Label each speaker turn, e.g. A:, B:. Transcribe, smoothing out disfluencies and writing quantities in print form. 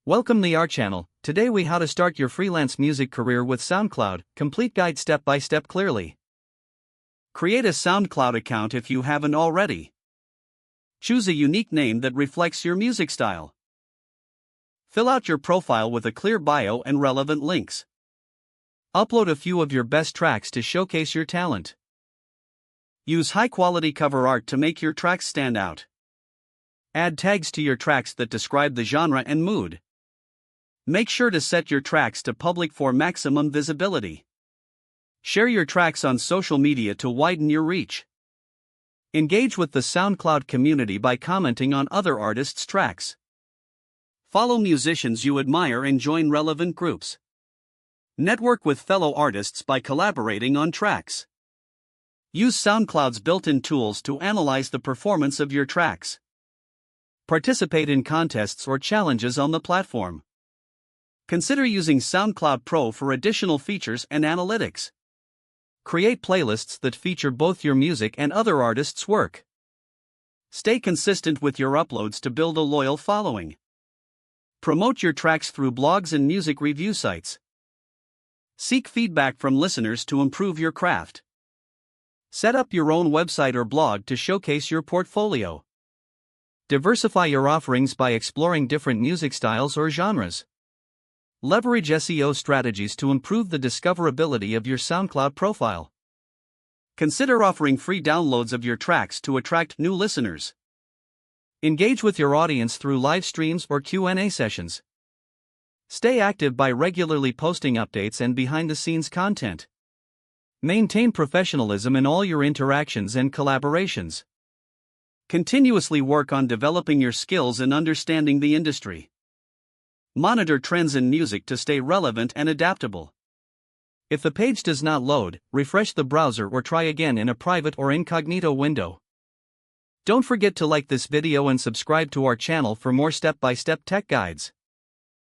A: Welcome to our channel. Today we how to start your freelance music career with SoundCloud, complete guide step by step clearly. Create a SoundCloud account if you haven't already. Choose a unique name that reflects your music style. Fill out your profile with a clear bio and relevant links. Upload a few of your best tracks to showcase your talent. Use high-quality cover art to make your tracks stand out. Add tags to your tracks that describe the genre and mood. Make sure to set your tracks to public for maximum visibility. Share your tracks on social media to widen your reach. Engage with the SoundCloud community by commenting on other artists' tracks. Follow musicians you admire and join relevant groups. Network with fellow artists by collaborating on tracks. Use SoundCloud's built-in tools to analyze the performance of your tracks. Participate in contests or challenges on the platform. Consider using SoundCloud Pro for additional features and analytics. Create playlists that feature both your music and other artists' work. Stay consistent with your uploads to build a loyal following. Promote your tracks through blogs and music review sites. Seek feedback from listeners to improve your craft. Set up your own website or blog to showcase your portfolio. Diversify your offerings by exploring different music styles or genres. Leverage SEO strategies to improve the discoverability of your SoundCloud profile. Consider offering free downloads of your tracks to attract new listeners. Engage with your audience through live streams or Q&A sessions. Stay active by regularly posting updates and behind-the-scenes content. Maintain professionalism in all your interactions and collaborations. Continuously work on developing your skills and understanding the industry. Monitor trends in music to stay relevant and adaptable. If the page does not load, refresh the browser or try again in a private or incognito window. Don't forget to like this video and subscribe to our channel for more step-by-step tech guides.